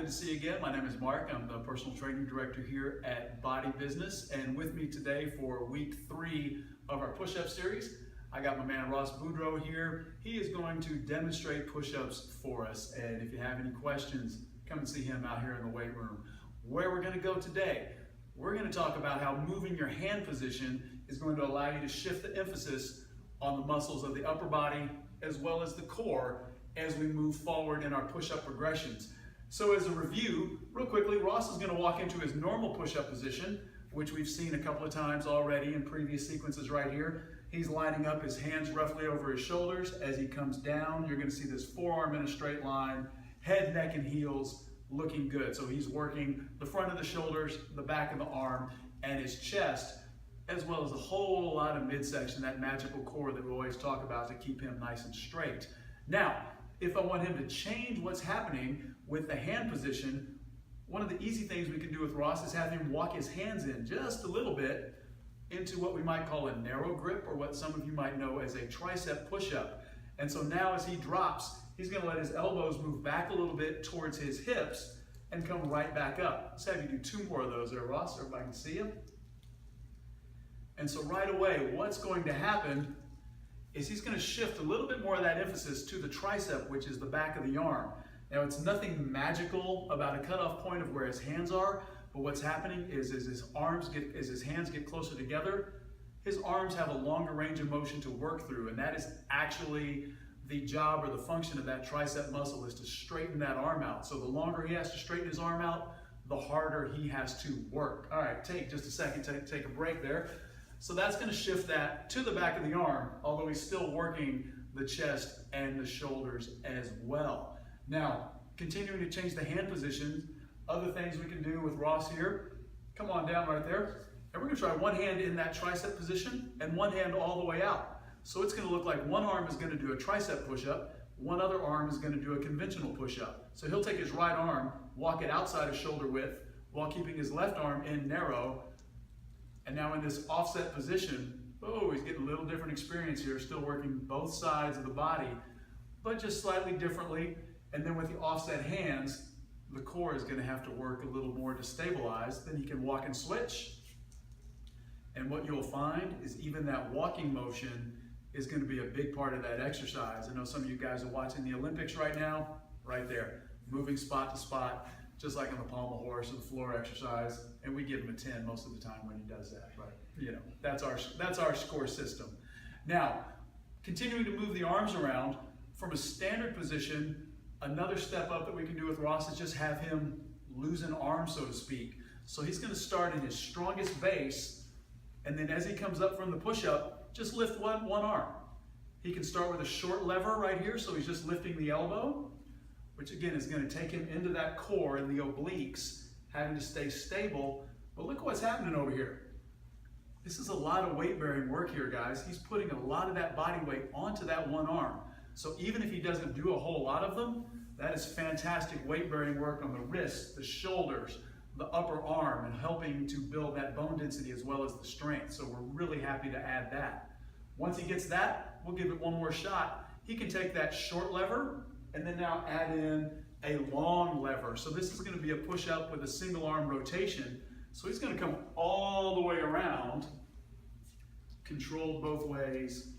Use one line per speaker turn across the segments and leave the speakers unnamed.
good to see you again. My name is Mark. I'm the personal training director here at BodyBusiness, and with me today for week 3 of our push-up series, I got my man Ross Boudreau here. He is going to demonstrate push-ups for us, and if you have any questions, come and see him out here in the weight room. Where we're going to go today, we're going to talk about how moving your hand position is going to allow you to shift the emphasis on the muscles of the upper body as well as the core as we move forward in our push-up progressions. So as a review, real quickly, Ross is going to walk into his normal push-up position, which we've seen a couple of times already in previous sequences right here. He's lining up his hands roughly over his shoulders. As he comes down, you're going to see this forearm in a straight line, head, neck, and heels looking good. So he's working the front of the shoulders, the back of the arm, and his chest, as well as a whole lot of midsection, that magical core that we always talk about to keep him nice and straight. Now, if I want him to change what's happening with the hand position, one of the easy things we can do with Ross is have him walk his hands in just a little bit into what we might call a narrow grip, or what some of you might know as a tricep push-up. And so now as he drops, he's going to let his elbows move back a little bit towards his hips and come right back up. Let's have you do 2 more of those there, Ross, so everybody can see him. And so right away, what's going to happen is he's going to shift a little bit more of that emphasis to the tricep, which is the back of the arm. Now, it's nothing magical about a cutoff point of where his hands are, but what's happening is as his hands get closer together, his arms have a longer range of motion to work through, and that is actually the job or the function of that tricep muscle, is to straighten that arm out. So the longer he has to straighten his arm out, the harder he has to work. All right, take just a second, take a break there. So that's going to shift that to the back of the arm, although he's still working the chest and the shoulders as well. Now, continuing to change the hand positions, other things we can do with Ross here. Come on down right there. And we're going to try one hand in that tricep position and one hand all the way out. So it's going to look like one arm is going to do a tricep push-up, one other arm is going to do a conventional push-up. So he'll take his right arm, walk it outside of shoulder width, while keeping his left arm in narrow. And now in this offset position, oh, he's getting a little different experience here, still working both sides of the body, but just slightly differently. And then with the offset hands, the core is going to have to work a little more to stabilize. Then he can walk and switch. And what you'll find is even that walking motion is going to be a big part of that exercise. I know some of you guys are watching the Olympics right now, right there, moving spot to spot, just like on the pommel horse or the floor exercise, and we give him a 10 most of the time when he does that. But you know, that's our score system. Now, continuing to move the arms around from a standard position, another step up that we can do with Ross is just have him lose an arm, so to speak. So he's going to start in his strongest base, and then as he comes up from the push-up, just lift one arm. He can start with a short lever right here, so he's just lifting the elbow, which again is going to take him into that core and the obliques, having to stay stable. But look what's happening over here. This is a lot of weight-bearing work here, guys. He's putting a lot of that body weight onto that one arm. So even if he doesn't do a whole lot of them, that is fantastic weight-bearing work on the wrists, the shoulders, the upper arm, and helping to build that bone density as well as the strength. So we're really happy to add that. Once he gets that, we'll give it one more shot. He can take that short lever and then now add in a long lever. So this is going to be a push-up with a single arm rotation. So he's going to come all the way around, controlled both ways,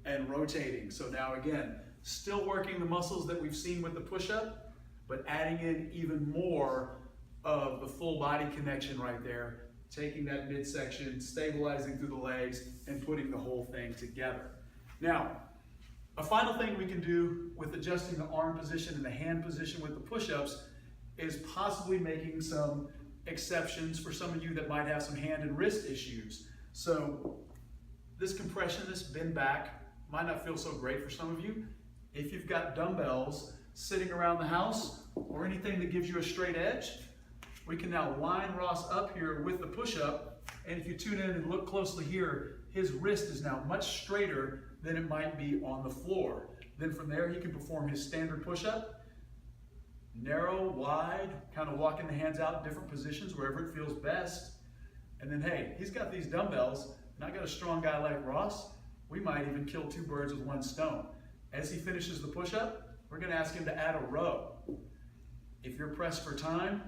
and rotating. So now again, still working the muscles that we've seen with the push-up, but adding in even more of the full body connection right there, taking that midsection, stabilizing through the legs, and putting the whole thing together. Now, a final thing we can do with adjusting the arm position and the hand position with the push-ups is possibly making some exceptions for some of you that might have some hand and wrist issues. So this compression, this bend back, might not feel so great for some of you. If you've got dumbbells sitting around the house or anything that gives you a straight edge, we can now line Ross up here with the push-up, and if you tune in and look closely here, his wrist is now much straighter than it might be on the floor. Then from there, he can perform his standard push-up, narrow, wide, kind of walking the hands out in different positions wherever it feels best. And then, hey, he's got these dumbbells, and I got a strong guy like Ross, we might even kill 2 birds with 1 stone. As he finishes the push-up, we're going to ask him to add a row. If you're pressed for time,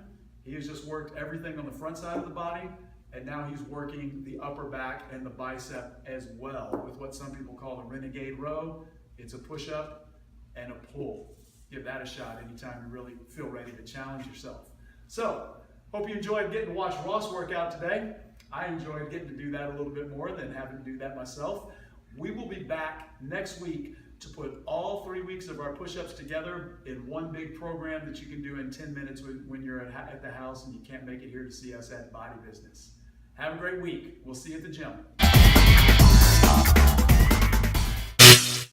he has just worked everything on the front side of the body, and now he's working the upper back and the bicep as well with what some people call the renegade row. It's a push-up and a pull. Give that a shot anytime you really feel ready to challenge yourself. So, hope you enjoyed getting to watch Ross work out today. I enjoyed getting to do that a little bit more than having to do that myself. We will be back next week to put all 3 weeks of our push-ups together in one big program that you can do in 10 minutes when you're at the house and you can't make it here to see us at Body Business. Have a great week. We'll see you at the gym.